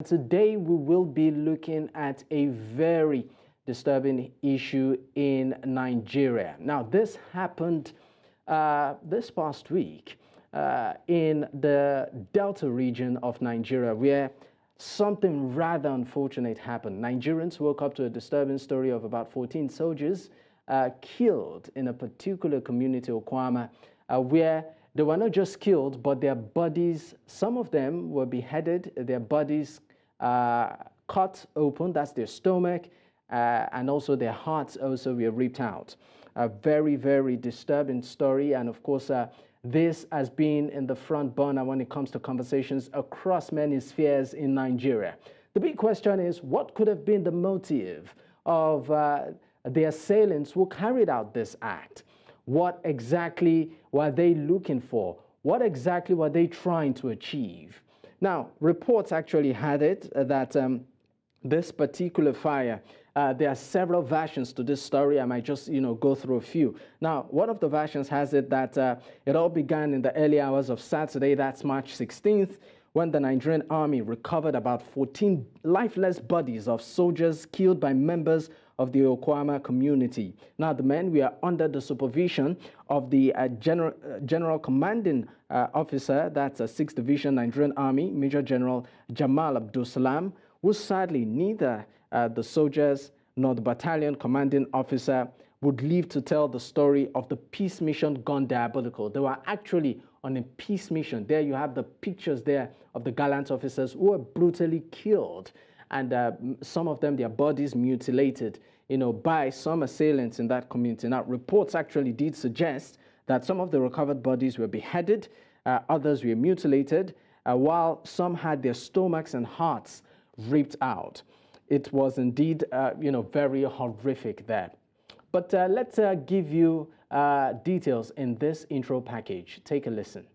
Today we will be looking at a very disturbing issue in Nigeria. Now, this happened this past week in the Delta region of Nigeria, where something rather unfortunate happened. Nigerians woke up to a disturbing story of about 14 soldiers killed in a particular community, Otuama, where they were not just killed, but their bodies, some of them were beheaded, their bodies cut open, that's their stomach, and also their hearts also were ripped out. A very, very disturbing story, and of course, this has been in the front burner when it comes to conversations across many spheres in Nigeria. The big question is, what could have been the motive of the assailants who carried out this act? What exactly were they looking for? What exactly were they trying to achieve? Now, reports actually had it that this particular fire, there are several versions to this story. I might just, go through a few. Now, one of the versions has it that it all began in the early hours of Saturday, that's March 16th, when the Nigerian Army recovered about 14 lifeless bodies of soldiers killed by members of the Otuama community. Now, the men were under the supervision of the General Commanding Officer, that's 6th Division Nigerian Army, Major General Jamal Abdul Salam, who sadly neither the soldiers nor the battalion commanding officer would live to tell the story of the peace mission gone diabolical. They were actually on a peace mission. There you have the pictures there of the gallant officers who were brutally killed, and some of them, their bodies mutilated, by some assailants in that community. Now, reports actually did suggest that some of the recovered bodies were beheaded, others were mutilated, while some had their stomachs and hearts ripped out. It was indeed, very horrific there. But let's give you details in this intro package. Take a listen.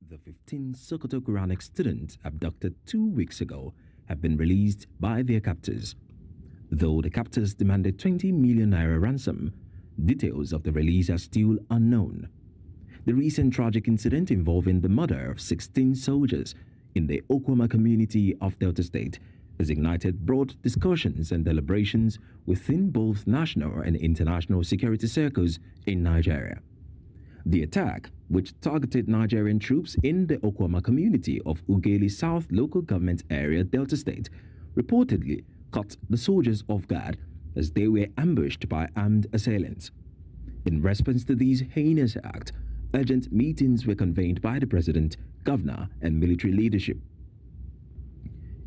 The 15 Sokoto Quranic students abducted 2 weeks ago have been released by their captors. Though the captors demanded 20 million naira ransom, details of the release are still unknown. The recent tragic incident involving the murder of 16 soldiers in the Otuama community of Delta State has ignited broad discussions and deliberations within both national and international security circles in Nigeria. The attack, which targeted Nigerian troops in the Otuama community of Ugeli South Local Government Area, Delta State, reportedly caught the soldiers off guard as they were ambushed by armed assailants. In response to these heinous acts, urgent meetings were convened by the President, Governor, and military leadership.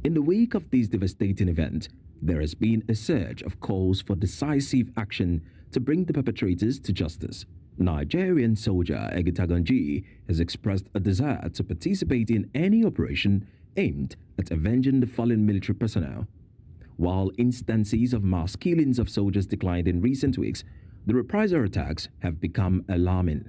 In the wake of this devastating event, there has been a surge of calls for decisive action to bring the perpetrators to justice. Nigerian soldier Egitaganji has expressed a desire to participate in any operation aimed at avenging the fallen military personnel. While instances of mass killings of soldiers declined in recent weeks, the reprisal attacks have become alarming.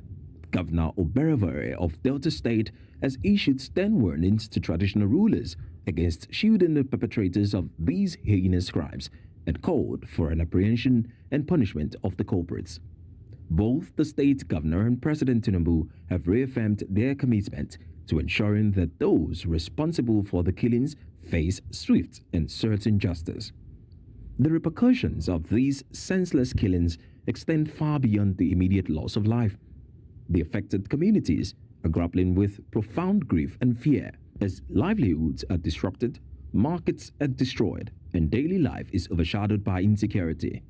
Governor Oborevwori of Delta State has issued stern warnings to traditional rulers against shielding the perpetrators of these heinous crimes and called for an apprehension and punishment of the culprits. Both the state governor and President Tinubu have reaffirmed their commitment to ensuring that those responsible for the killings face swift and certain justice. The repercussions of these senseless killings extend far beyond the immediate loss of life. The affected communities are grappling with profound grief and fear as livelihoods are disrupted, markets are destroyed, and daily life is overshadowed by insecurity.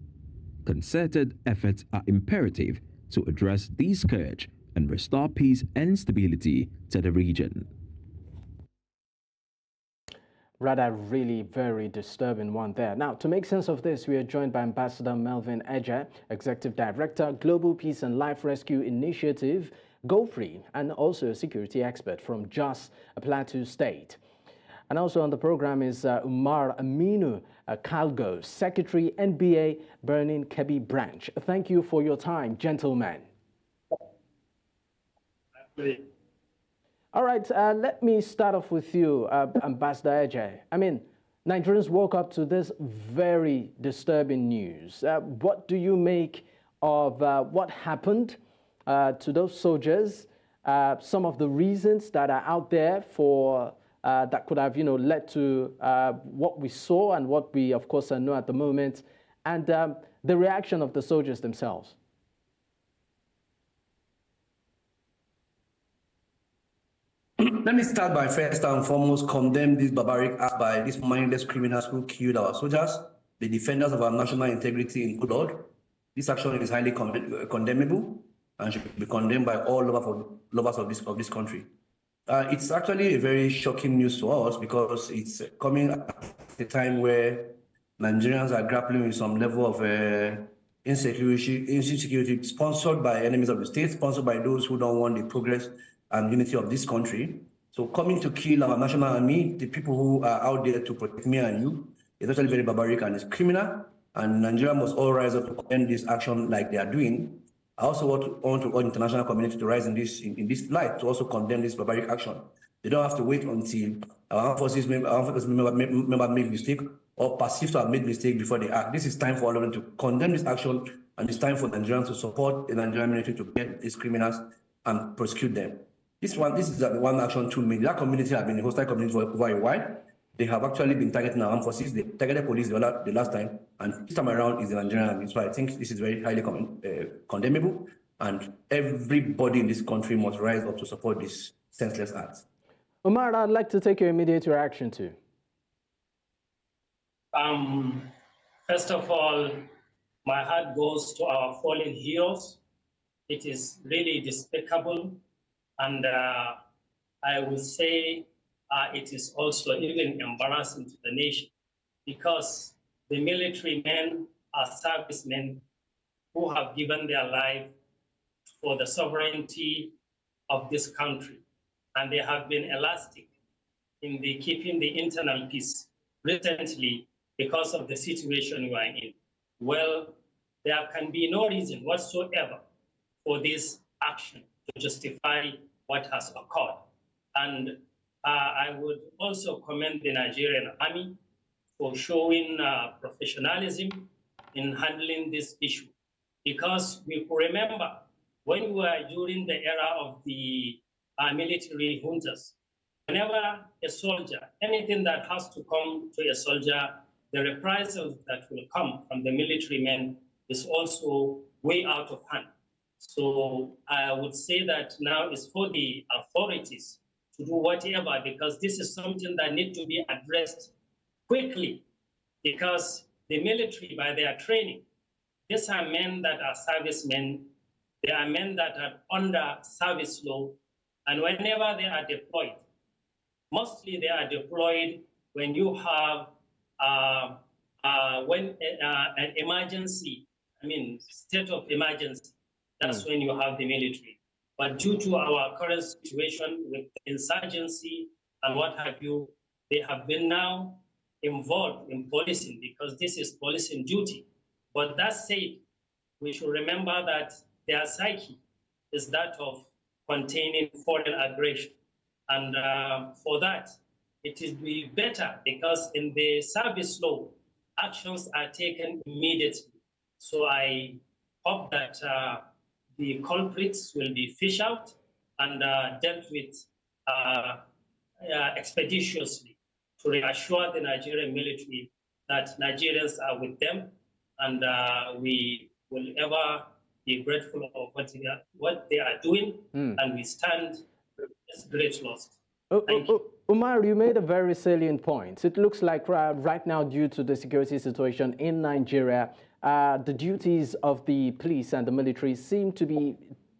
Concerted efforts are imperative to address this scourge and restore peace and stability to the region. Rather, really very disturbing one there. Now, to make sense of this, we are joined by Ambassador Melvin Eja, Executive Director, Global Peace and Life Rescue Initiative, GoFree, and also a security expert from Jos Plateau State. And also on the program is Umar Aminu Kalgo, Secretary, NBA, Burning Kebbi Branch. Thank you for your time, gentlemen. All right, let me start off with you, Ambassador Eja. I mean, Nigerians woke up to this very disturbing news. What do you make of what happened to those soldiers, some of the reasons that are out there for that could have, led to what we saw and what we, of course, know at the moment, and the reaction of the soldiers themselves? Let me start by first and foremost condemn this barbaric act by these mindless criminals who killed our soldiers, the defenders of our national integrity in good blood. This action is highly condemnable and should be condemned by all lovers of this country. It's actually a very shocking news to us because it's coming at a time where Nigerians are grappling with some level of insecurity sponsored by enemies of the state, sponsored by those who don't want the progress and unity of this country. So coming to kill our national army, the people who are out there to protect me and you, is actually very barbaric and it's criminal. And Nigeria must all rise up to condemn this action like they are doing. I also want to all international community to rise in this light to also condemn this barbaric action. They don't have to wait until our armed forces member make mistake or perceive to have made mistake before they act. This is time for all of them to condemn this action, and it's time for Nigerians to support the Nigerian military to get these criminals and prosecute them. This is the one action too many. That community have been a hostile community for over a while. They have actually been targeting our armed forces. They targeted police the last time, and this time around is the Nigerian Army. So I think this is very highly condemnable, and everybody in this country must rise up to support this senseless act. Umar, I'd like to take your immediate reaction too. First of all, my heart goes to our fallen heroes. It is really despicable. And I would say it is also even embarrassing to the nation because the military men are servicemen who have given their life for the sovereignty of this country. And they have been elastic in keeping the internal peace recently because of the situation we are in. Well, there can be no reason whatsoever for this action to justify what has occurred. And I would also commend the Nigerian Army for showing professionalism in handling this issue. Because we could remember when we were during the era of the military juntas, whenever a soldier, anything that has to come to a soldier, the reprisals that will come from the military men is also way out of hand. So I would say that now is for the authorities to do whatever, because this is something that needs to be addressed quickly, because the military, by their training, these are men that are servicemen, they are men that are under service law, and whenever they are deployed, mostly they are deployed when you have an emergency, state of emergency. That's when you have the military. But due to our current situation with insurgency and what have you, they have been now involved in policing because this is policing duty. But that said, we should remember that their psyche is that of containing foreign aggression. And for that, it is better because in the service law, actions are taken immediately. So I hope that the culprits will be fished out and dealt with expeditiously to reassure the Nigerian military that Nigerians are with them, and we will ever be grateful of what they are doing, and we stand with this great loss. Thank you. Umar, you made a very salient point. It looks like right now, due to the security situation in Nigeria, the duties of the police and the military seem to be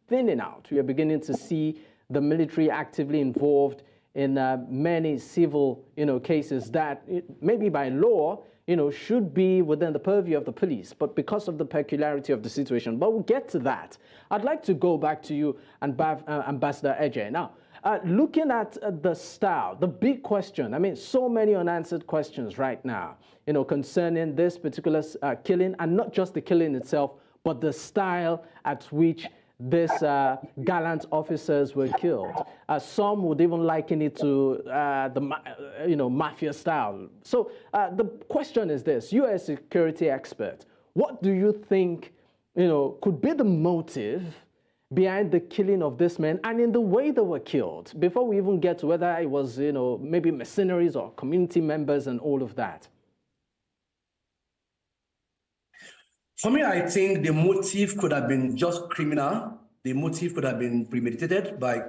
thinning out. We are beginning to see the military actively involved in many civil, cases that maybe by law, should be within the purview of the police, but because of the peculiarity of the situation. But we'll get to that. I'd like to go back to you, Ambassador Eje. Now, looking at the style, the big question, so many unanswered questions right now, concerning this particular killing, and not just the killing itself, but the style at which these gallant officers were killed. Some would even liken it to the mafia style. So the question is this: you as a security expert, what do you think could be the motive behind the killing of this men and in the way they were killed, before we even get to whether it was, maybe mercenaries or community members and all of that? For me, I think the motive could have been just criminal. The motive could have been premeditated by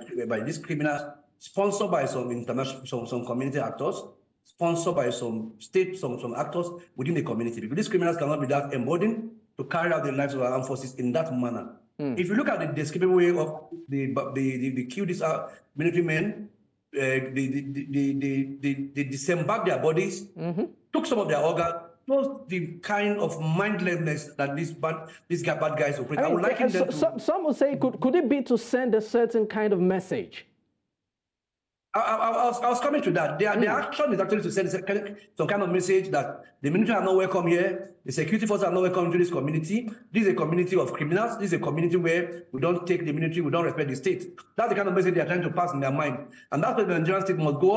these criminals, sponsored by some international, some community actors, sponsored by some state, some actors within the community. Because these criminals cannot be that emboldened to carry out the lives of our armed forces in that manner. If you look at the despicable way of they kill these military men, they disembark their bodies, took some of their organs. Shows the kind of mindlessness that these bad guys operate. I would like them to... Some would say, could it be to send a certain kind of message? I was coming to that. The action is actually to send some kind of message that the military are not welcome here, the security forces are not welcome to this community. This is a community of criminals. This is a community where we don't take the military, we don't respect the state. That's the kind of message they are trying to pass in their mind. And that's why the Nigerian state must go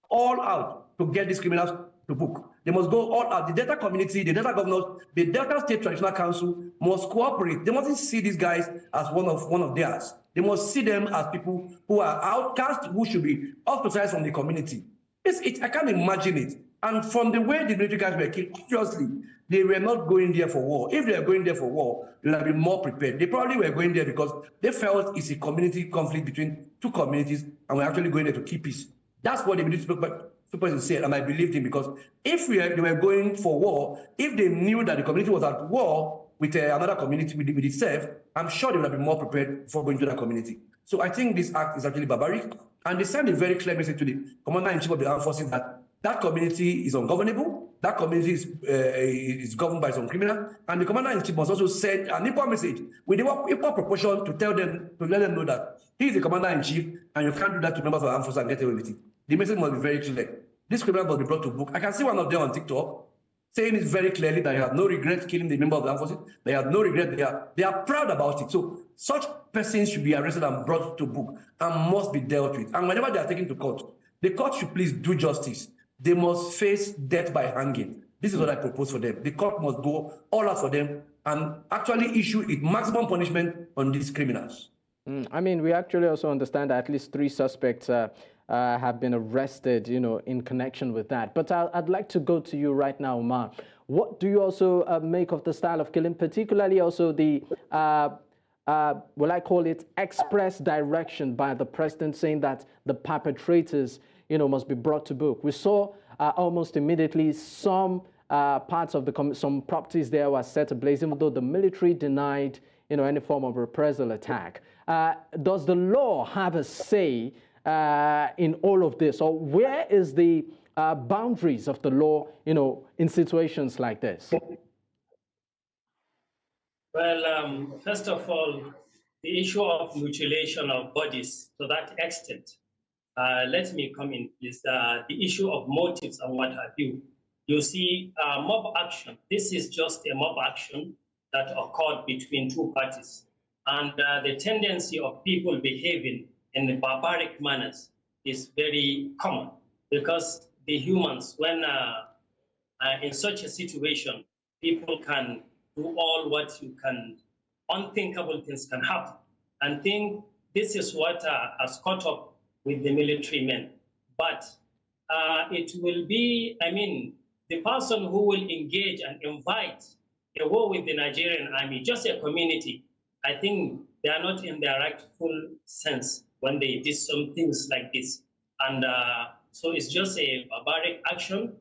all out to get these criminals to book. They must go all out. The Delta community, the Delta governors, the Delta State Traditional Council must cooperate. They mustn't see these guys as one of theirs. They must see them as people who are outcast, who should be ostracized from the community. I can't imagine it. And from the way the military guys were killed, obviously, they were not going there for war. If they were going there for war, they would have been more prepared. They probably were going there because they felt it's a community conflict between two communities, and we're actually going there to keep peace. That's what the military people said, and I believed him, because if they were going for war, if they knew that the community was at war with another community, with itself, I'm sure they would have been more prepared before going to that community. So I think this act is actually barbaric, and they send a very clear message to the Commander-in-Chief of the Armed Forces that that community is ungovernable, that community is governed by some criminal, and the Commander-in-Chief must also send an equal message with equal proportion to tell them, to let them know that he is the Commander-in-Chief, and you can't do that to members of the armed forces and get away with it. The message must be very clear. This criminal must be brought to book. I can see one of them on TikTok saying it very clearly that they have no regret killing the member of the armed forces. They have no regret. They are proud about it. So such persons should be arrested and brought to book and must be dealt with. And whenever they are taken to court, the court should please do justice. They must face death by hanging. This is what I propose for them. The court must go all out for them and actually issue a maximum punishment on these criminals. I mean, we actually also understand that at least 3 suspects have been arrested, in connection with that. But I'd like to go to you right now, Omar. What do you also make of the style of killing, particularly also the, will I call it, express direction by the president saying that the perpetrators, must be brought to book? We saw almost immediately some parts of some properties there were set ablaze, even though the military denied, any form of reprisal attack. Does the law have a say in all of this, or where is the boundaries of the law, in situations like this? Well, first of all, the issue of mutilation of bodies to that extent, let me come in, please. The issue of motives and what have you. You see, mob action, this is just a mob action that occurred between 2 parties. And the tendency of people behaving in the barbaric manners is very common, because the humans, when in such a situation, people can do all what you can, unthinkable things can happen. And think this is what has caught up with the military men. But it will be, the person who will engage and invite a war with the Nigerian army, just a community, I think they are not in their rightful sense when they did some things like this. And so it's just a barbaric action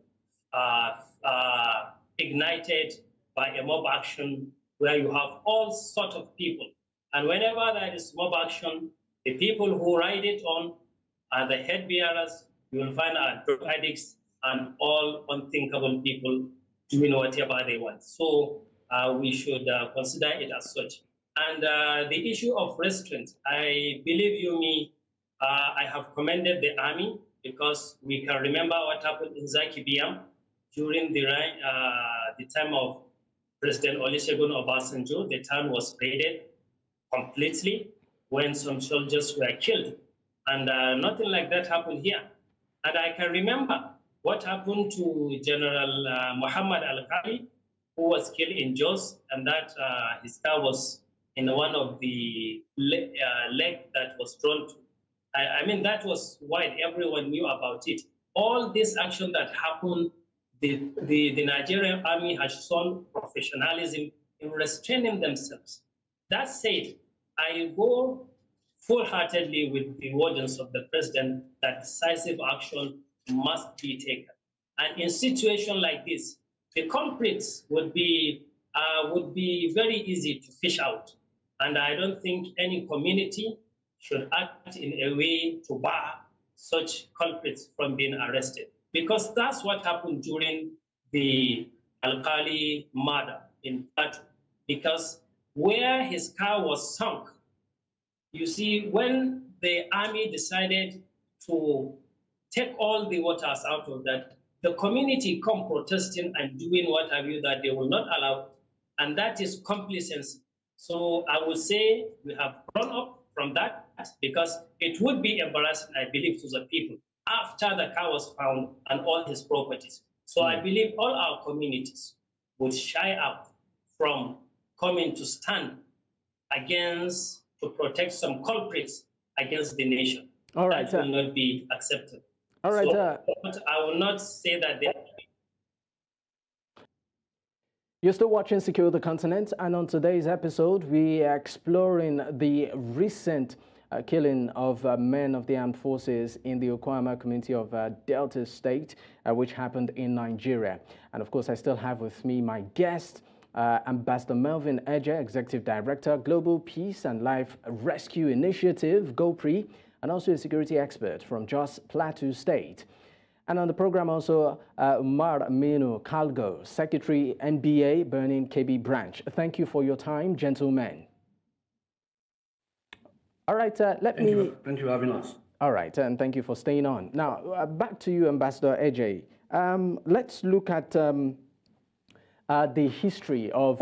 ignited by a mob action where you have all sorts of people. And whenever there is mob action, the people who ride it on are the head bearers. You will find are drug addicts and all unthinkable people doing whatever they want. So we should consider it as such. And the issue of restraint, I believe I have commended the army, because we can remember what happened in Zaki Biam during the time of President Olusegun Obasanjo. The town was raided completely when some soldiers were killed. And nothing like that happened here. And I can remember what happened to General Muhammad Al-Qali, who was killed in Jos, and that his car was in one of the leg that was drawn to. I mean, that was why everyone knew about it. All this action that happened, the Nigerian Army has shown professionalism in restraining themselves. That said, I go full-heartedly with the words of the president that decisive action must be taken. And in situation like this, the culprits would be very easy to fish out. And I don't think any community should act in a way to bar such culprits from being arrested. Because that's what happened during the Alkali murder in Plateau. Because where his car was sunk, you see, when the army decided to take all the waters out of that, the community come protesting and doing what have you that they will not allow, and that is complacency. So I would say we have grown up from that because it would be embarrassing, I believe, to the people after the car was found and all his properties. So I believe all our communities would shy up from coming to stand against, to protect some culprits against the nation. All right. That will not be accepted. All right. So, but I will not say that they. You're still watching Secure the Continent, and on today's episode, we are exploring the recent killing of men of the armed forces in the Otuama community of Delta State, which happened in Nigeria. And of course, I still have with me my guest, Ambassador Melvin Eje, Executive Director, Global Peace and Life Rescue Initiative, GOPRI, and also a security expert from Jos Plateau State. And on the program also, Umar Aminu Kalgo, Secretary, NBA, Burning KB Branch. Thank you for your time, gentlemen. All right, thank you for having us. All right, and thank you for staying on. Now, back to you, Ambassador Eje. Let's look at the history of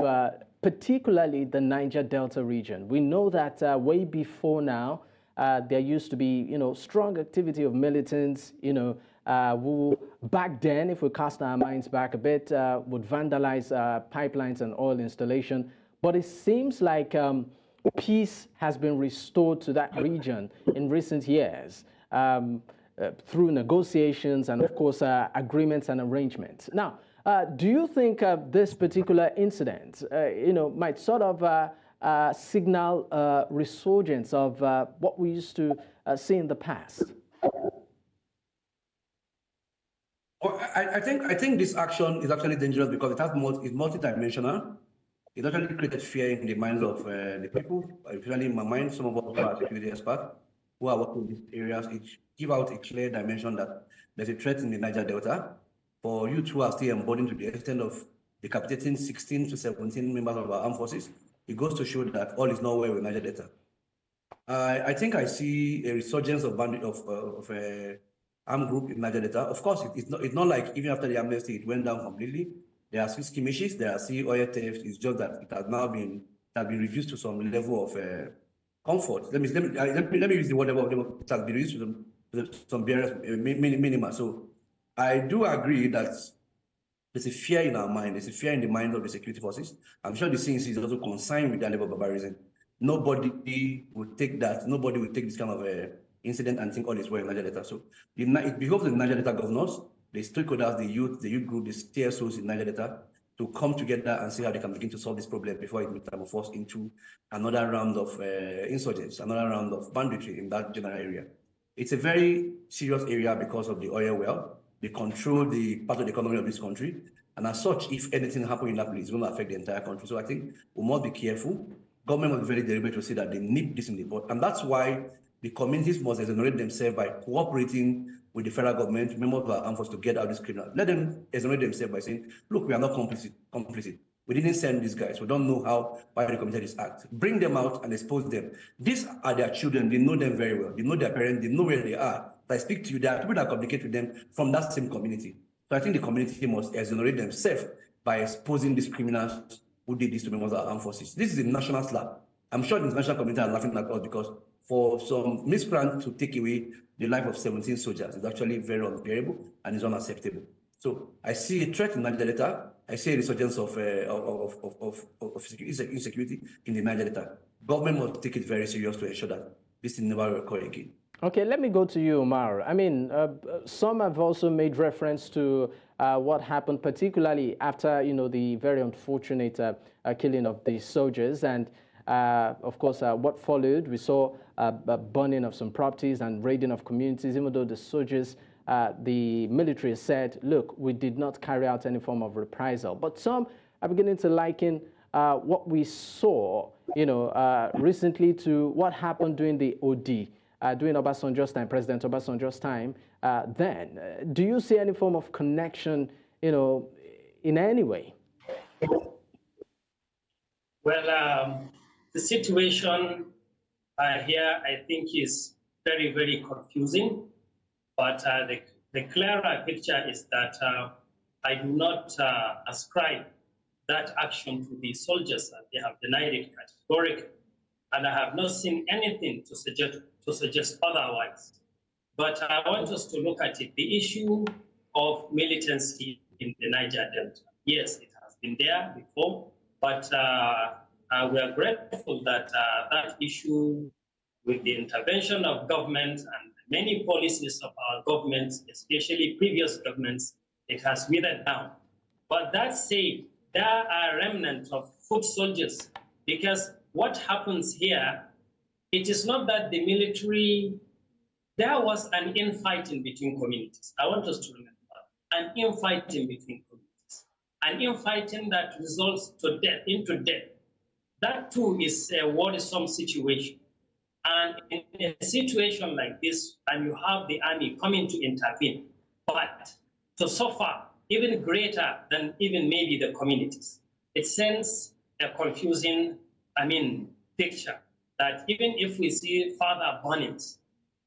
particularly the Niger Delta region. We know that way before now, there used to be, strong activity of militants, who back then, if we cast our minds back a bit, would vandalize pipelines and oil installation. But it seems like peace has been restored to that region in recent years through negotiations and, of course, agreements and arrangements. Now, do you think this particular incident, might sort of signal resurgence of what we used to see in the past? Well, I think this action is actually dangerous because it's multidimensional. It actually created fear in the minds of the people, especially in my mind. Some of us who are security experts who are working in these areas, it give out a clear dimension that there's a threat in the Niger Delta. For you two are still emboldened to the extent of decapitating 16 to 17 members of our armed forces, it goes to show that all is not well with Niger Delta. I think I see a resurgence of armed group in Niger Delta. Of course, it's not like even after the amnesty, it went down completely. There are still skirmishes, there are still oil theft. It's just that it has now been reduced to some level of comfort. Let me use the word it has been reduced to some barriers, minima. So I do agree that there's a fear in our mind. There's a fear in the minds of the security forces. I'm sure the CNC is also concerned with that level of barbarism. Nobody would take that. Nobody would take this kind of incident and think all is well in Niger Delta. So it behoves the Niger Delta governors, the stakeholders, the youth group, the TSOs in Niger Delta to come together and see how they can begin to solve this problem before it metamorphoses into another round of insurgents, another round of banditry in that general area. It's a very serious area because of the oil well. They control the part of the economy of this country. And as such, if anything happens in that place, it's going to affect the entire country. So I think we must be careful. Government must be very deliberate to say that they nip this in the bud. And that's why the communities must exonerate themselves by cooperating with the federal government, members of our armed forces to get out these criminals. Let them exonerate themselves by saying, look, we are not complicit. We didn't send these guys. We don't know why they committed this act. Bring them out and expose them. These are their children. They know them very well. They know their parents. They know where they are. If I speak to you, there are people that communicate with them from that same community. So I think the community must exonerate themselves by exposing these criminals who did this to members of our armed forces. This is a national slap. I'm sure the international community are laughing at us because for some miscreant to take away the life of 17 soldiers is actually very unbearable and is unacceptable. So I see a threat in Niger Delta. I see a resurgence of insecurity in the Niger Delta. Government must take it very serious to ensure that this thing never occur again. Okay, let me go to you, Omar. I mean, some have also made reference to what happened, particularly after, the very unfortunate killing of the soldiers. And, of course, what followed, we saw burning of some properties and raiding of communities, even though the soldiers, the military said, look, we did not carry out any form of reprisal. But some are beginning to liken what we saw, recently to what happened during the OD. During Obasanjo's time, President Obasanjo's time, then. Do you see any form of connection, in any way? Well, the situation here, I think, is very, very confusing. But the clearer picture is that I do not ascribe that action to the soldiers. They have denied it categorically. And I have not seen anything to suggest otherwise. But I want us to look at it. The issue of militancy in the Niger Delta. Yes, it has been there before, but we are grateful that that issue, with the intervention of government and many policies of our governments, especially previous governments, it has withered down. But that said, there are remnants of foot soldiers, because what happens here, it is not that the military, there was an infighting between communities. I want us to remember, an infighting between communities, an infighting that results to death, into death. That too is a worrisome situation. And in a situation like this, and you have the army coming to intervene, but to suffer even greater than even maybe the communities, it sends a confusing, picture that even if we see further burnings,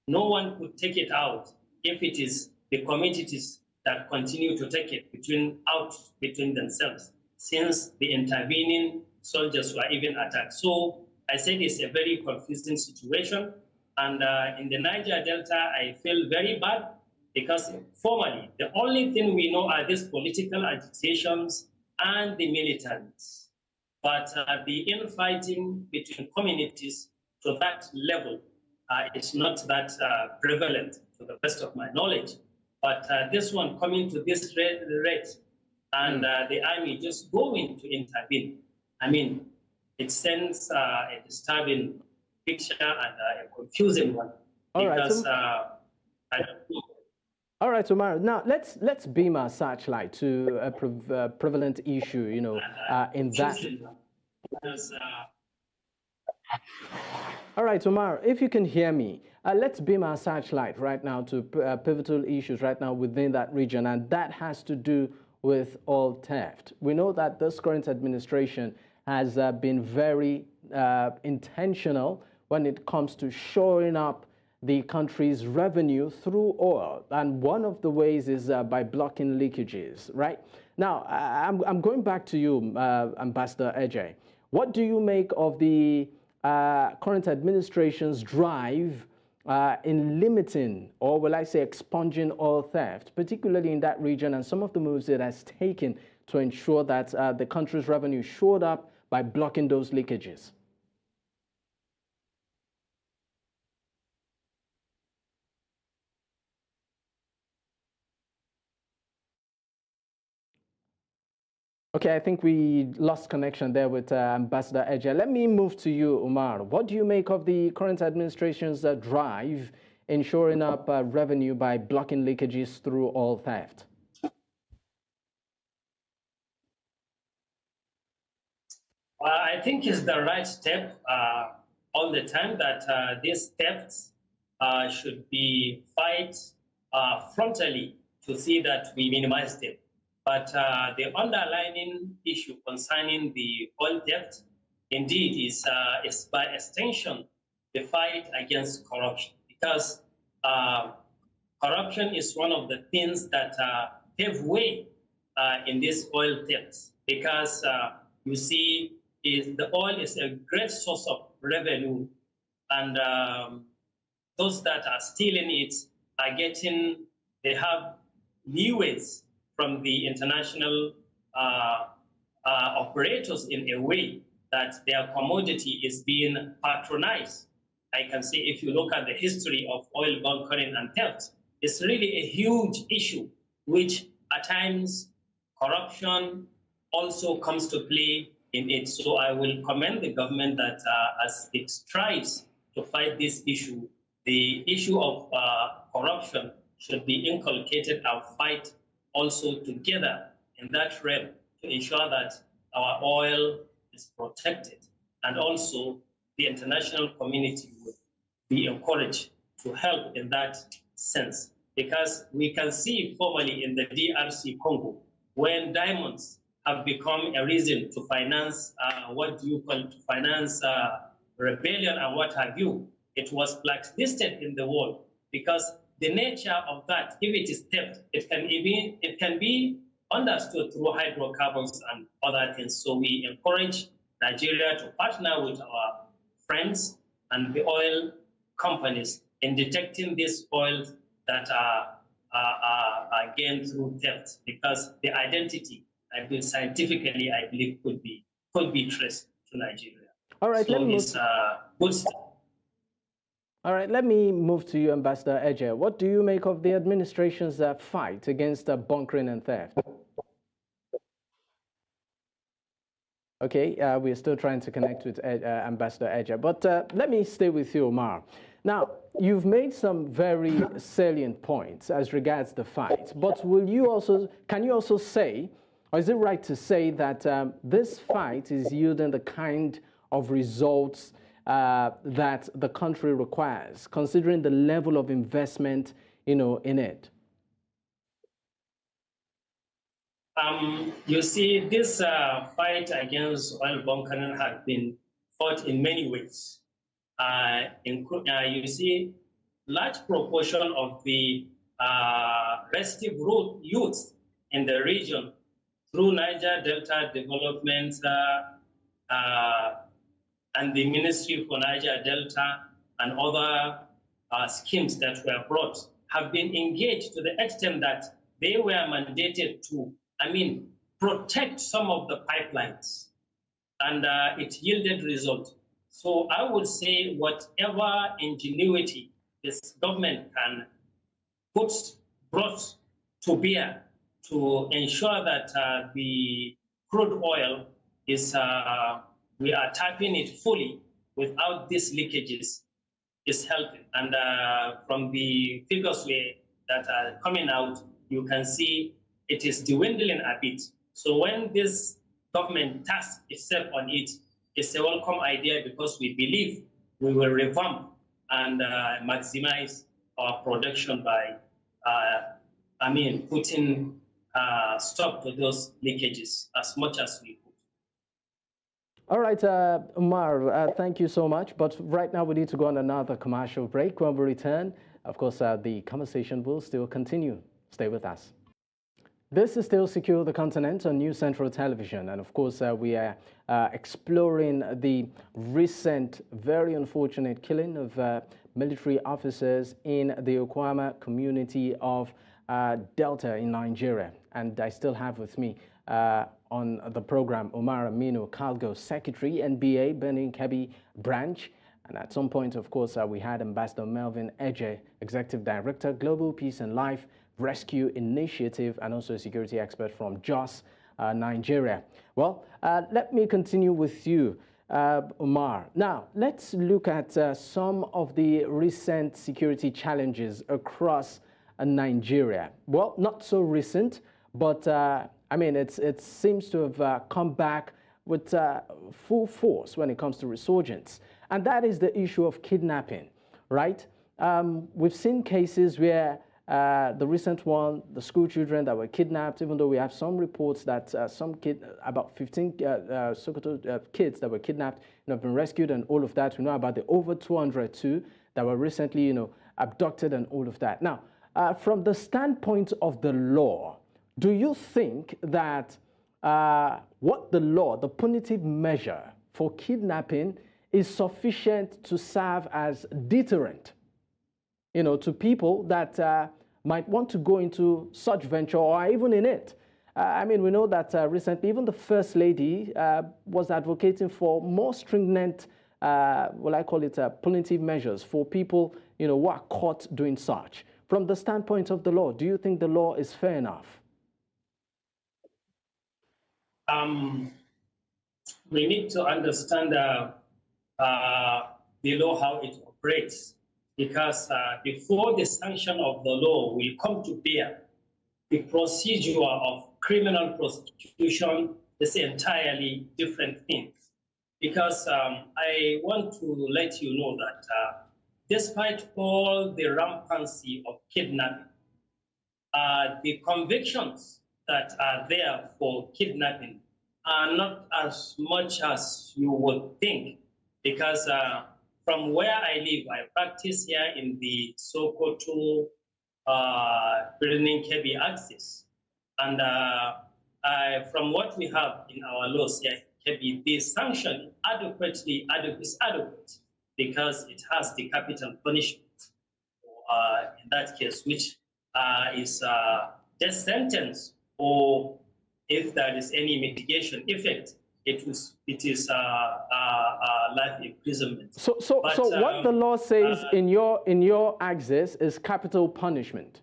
no one could take it out if it is the communities that continue to take it between themselves, since the intervening soldiers were even attacked. So I said it's a very confusing situation. And in the Niger Delta, I feel very bad, because formally, the only thing we know are these political agitations and the militants. But the infighting between communities to that level is not that prevalent, to the best of my knowledge. But this one coming to this rate, and the army just going to intervene, it sends a disturbing picture and a confusing one. All because right, I don't know. All right, Omar. Now let's beam our searchlight to a prevalent issue, in that. All right, Omar, if you can hear me, let's beam our searchlight right now to pivotal issues right now within that region, and that has to do with oil theft. We know that this current administration has been very intentional when it comes to shoring up the country's revenue through oil. And one of the ways is by blocking leakages, right? Now, I'm going back to you, Ambassador Ejay. What do you make of the current administration's drive in limiting, or will I say expunging, oil theft, particularly in that region, and some of the moves it has taken to ensure that the country's revenue shored up by blocking those leakages? Okay, I think we lost connection there with Ambassador Ejay. Let me move to you, Umar. What do you make of the current administration's drive in shoring up revenue by blocking leakages through oil theft? I think it's the right step all the time, that these thefts should be fight frontally to see that we minimize them. But the underlying issue concerning the oil theft, indeed, is by extension the fight against corruption, because corruption is one of the things that pave way in these oil thefts, because you see, the oil is a great source of revenue, and those that are stealing it are they have leeways from the international operators in a way that their commodity is being patronized. I can say if you look at the history of oil bunkering and theft, it's really a huge issue, which at times corruption also comes to play in it. So I will commend the government that as it strives to fight this issue, the issue of corruption should be inculcated and fight also together in that realm to ensure that our oil is protected, and also the international community would be encouraged to help in that sense. Because we can see formally in the DRC Congo, when diamonds have become a reason to finance rebellion and what have you, it was blacklisted in the world because the nature of that, if it is theft, it can be understood through hydrocarbons and other things. So we encourage Nigeria to partner with our friends and the oil companies in detecting these oils that are gained through theft, because the identity, I believe scientifically, I believe could be traced to Nigeria. All right, so let me it's good stuff. All right, let me move to you, Ambassador Eje. What do you make of the administration's fight against bunkering and theft? Okay, we're still trying to connect with Ambassador Eje, but let me stay with you, Omar. Now, you've made some very salient points as regards the fight, but can you also say, or is it right to say that this fight is yielding the kind of results that the country requires, considering the level of investment, in it? You see, this fight against oil bunkering has been fought in many ways. You see, large proportion of the restive youth in the region through Niger Delta Development and the Ministry for Niger Delta and other schemes that were brought have been engaged to the extent that they were mandated to, protect some of the pipelines, and it yielded results. So I would say whatever ingenuity this government can brought to bear to ensure that the crude oil is, we are tapping it fully without these leakages, is helping. And from the figures that are coming out, you can see it is dwindling a bit. So when this government tasks itself on it, it's a welcome idea, because we believe we will revamp and maximize our production by, putting stop to those leakages as much as we could. All right, Umar, thank you so much. But right now we need to go on another commercial break. When we return, of course, the conversation will still continue. Stay with us. This is still Secure the Continent on New Central Television. And of course, we are exploring the recent, very unfortunate killing of military officers in the Otuama community of Delta in Nigeria. And I still have with me on the program Omar Aminu Kalgo, Secretary, NBA, Benin Kebbi Branch. And at some point, of course, we had Ambassador Melvin Eje, Executive Director, Global Peace and Life Rescue Initiative, and also a security expert from Jos, Nigeria. Well, let me continue with you, Omar. Now, let's look at some of the recent security challenges across Nigeria. Well, not so recent, but it seems to have come back with full force when it comes to resurgence. And that is the issue of kidnapping, right? We've seen cases where the recent one, the school children that were kidnapped, even though we have some reports that about 15 Sokoto kids that were kidnapped have been rescued and all of that. We know about the over 200 too that were recently, abducted and all of that. Now, from the standpoint of the law, do you think that what the law, the punitive measure for kidnapping, is sufficient to serve as deterrent, to people that might want to go into such venture or are even in it. I mean, we know that recently even the First Lady was advocating for more stringent, what I call it, punitive measures for people, who are caught doing such. From the standpoint of the law, do you think the law is fair enough? We need to understand the law, how it operates, because before the sanction of the law will come to bear, the procedure of criminal prosecution is entirely different things. Because I want to let you know that despite all the rampancy of kidnapping, the convictions that are there for kidnapping are not as much as you would think, because from where I live, I practice here in the Sokoto, Birnin Kebbi axis, and from what we have in our laws here, Kebbi, the sanction is adequate because it has the capital punishment in that case, which is death sentence, or if there is any mitigation effect, it is life imprisonment. So what the law says in your axis is capital punishment.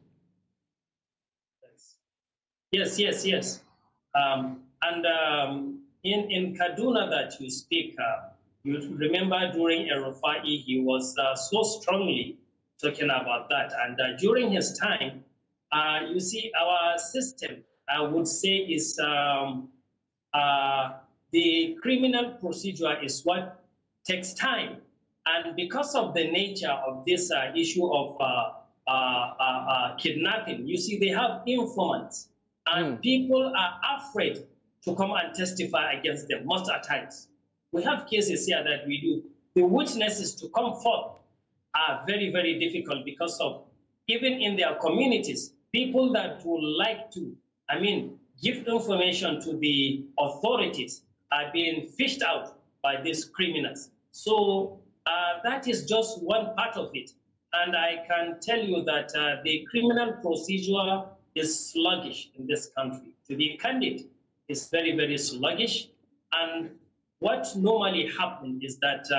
Yes. In Kaduna that you speak, you remember during Erufai, he was so strongly talking about that. And during his time, you see, our system, I would say, is the criminal procedure is what takes time. And because of the nature of this issue of kidnapping, you see, they have informants, and people are afraid to come and testify against them most of the times. We have cases here that we do. The witnesses to come forth are very, very difficult because of, even in their communities, people that would like to, give information to the authorities are being fished out by these criminals. So that is just one part of it. And I can tell you that the criminal procedure is sluggish in this country. To be candid, it's very, very sluggish. And what normally happens is that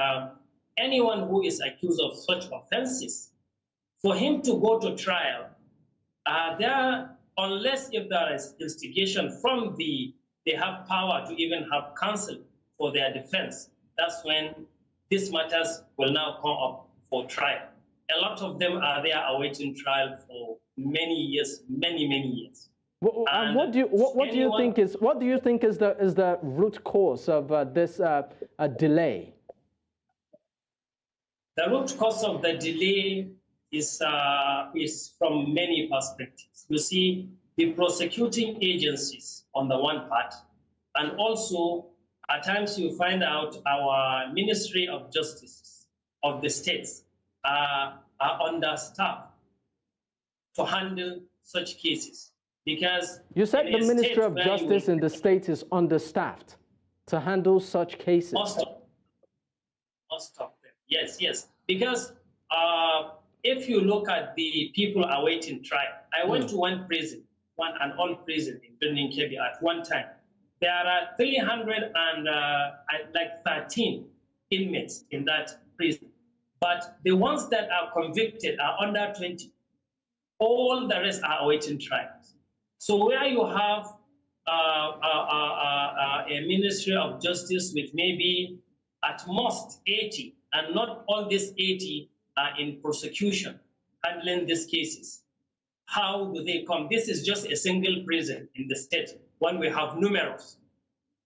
anyone who is accused of such offenses, for him to go to trial, unless if there is instigation from they have power to even have counsel for their defense, that's when these matters will now come up for trial. A lot of them are there awaiting trial for many years, many years. What do you think is the root cause of this delay? The root cause of the delay is from many perspectives. You see, the prosecuting agencies on the one part, and also at times you find out our Ministry of Justice of the states are understaffed to handle such cases. Because you said the Ministry of Justice in the state is understaffed to handle such cases. Most of them, yes. Because if you look at the people awaiting trial, I went to one an old prison in Birnin Kebbi at one time. There are 313 inmates in that prison. But the ones that are convicted are under 20. All the rest are awaiting trials. So where you have a Ministry of Justice with maybe at most 80, and not all these 80 are in prosecution handling these cases, how do they come? This is just a single prison in the state when we have numerous.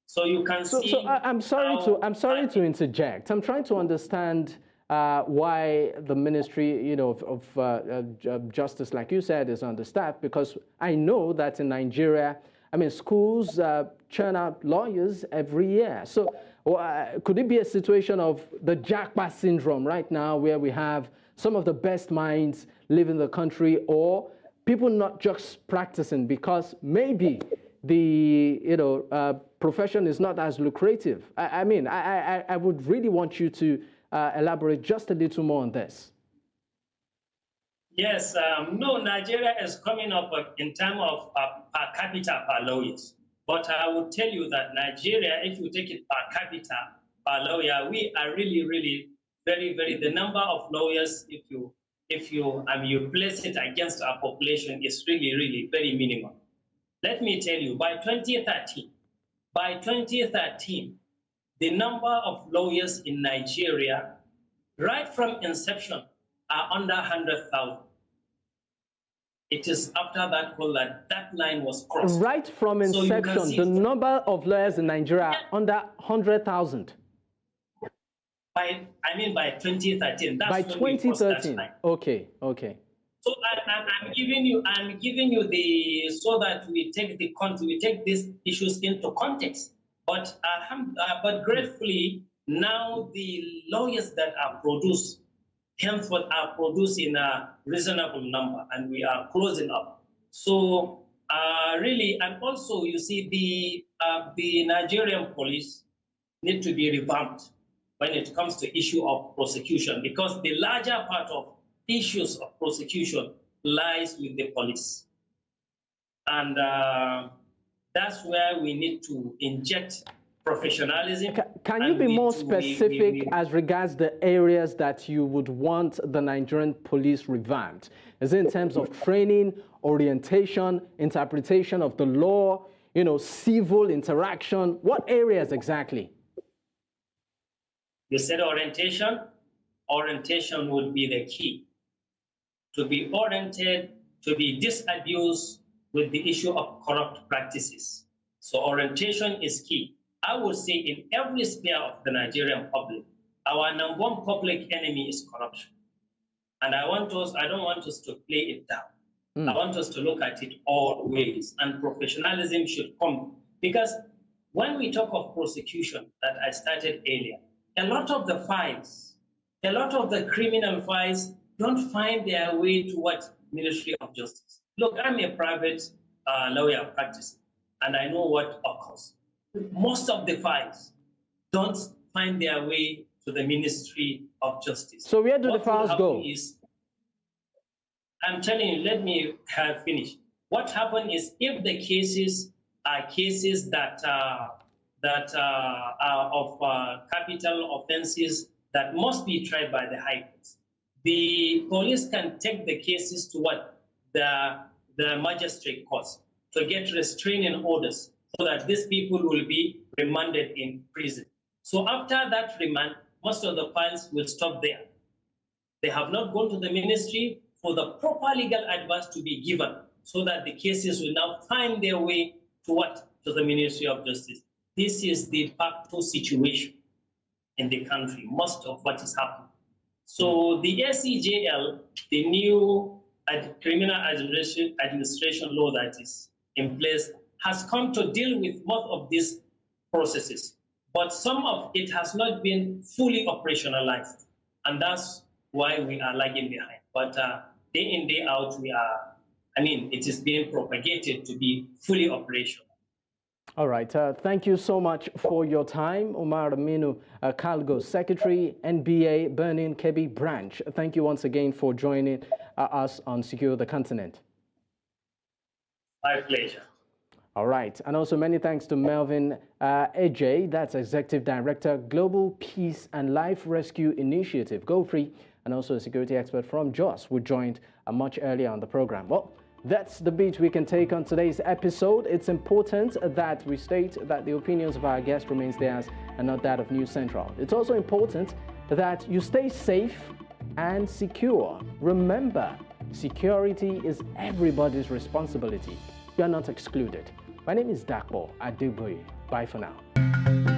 So you can see. So I'm sorry to interject. I'm trying to understand why the Ministry, of Justice, like you said, is understaffed, because I know that in Nigeria, schools churn out lawyers every year. So could it be a situation of the jackpot syndrome right now, where we have some of the best minds leaving the country, or people not just practicing because maybe the profession is not as lucrative? I would really want you to elaborate just a little more on this. Yes, no, Nigeria is coming up in terms of per capita per lawyers. But I will tell you that Nigeria, if you take it per capita per lawyer, we are really, really very, the number of lawyers, if you place it against our population, is really, really very minimal. Let me tell you, by 2013, the number of lawyers in Nigeria, right from inception, are under 100,000. It is after that call that line was crossed. Right from inception, so the number of lawyers in Nigeria are under 100,000. By 2013. That's by 2013. Okay. So I'm giving you the so that we take these issues into context. But gratefully now the lawyers that are produced henceforth are produced in a reasonable number, and we are closing up. So really, and also you see the Nigerian police need to be revamped when it comes to issue of prosecution, because the larger part of issues of prosecution lies with the police. And that's where we need to inject professionalism. Can you be more specific as regards the areas that you would want the Nigerian police revamped? Is it in terms of training, orientation, interpretation of the law, civil interaction? What areas exactly? You said orientation. Orientation would be the key. To be oriented, to be disabused with the issue of corrupt practices. So orientation is key. I would say in every sphere of the Nigerian public, our number one public enemy is corruption. And I don't want us to play it down. I want us to look at it all ways, and professionalism should come. Because when we talk of prosecution that I started earlier, a lot of the files, a lot of the criminal files don't find their way to what? Ministry of Justice. Look, I'm a private lawyer practicing, and I know what occurs. Most of the files don't find their way to the Ministry of Justice. So where do the files go? I'm telling you, let me have finished. What happened is, if the cases are cases that are of capital offenses that must be tried by the High Courts, the police can take the cases to the magistrate courts to get restraining orders, so that these people will be remanded in prison. So after that remand, most of the files will stop there. They have not gone to the ministry for the proper legal advice to be given, so that the cases will now find their way to what? To the Ministry of Justice. This is the de facto situation in the country, most of what is happening. So the SCJL, the new criminal administration law that is in place, has come to deal with most of these processes, but some of it has not been fully operationalized, and that's why we are lagging behind. But day in, day out, it is being propagated to be fully operational. All right. Thank you so much for your time, Umar Aminu Kalgo, Secretary, NBA, Benin Kebbi Branch. Thank you once again for joining us on Secure the Continent. My pleasure. All right. And also many thanks to Melvin Ejay, that's Executive Director, Global Peace and Life Rescue Initiative, GoFree, and also a security expert from Jos, who joined much earlier on the program. Well, that's the beat we can take on today's episode. It's important that we state that the opinions of our guest remains theirs and not that of News Central. It's also important that you stay safe and secure. Remember, security is everybody's responsibility. You are not excluded. My name is Dapo Adegboye. Bye for now.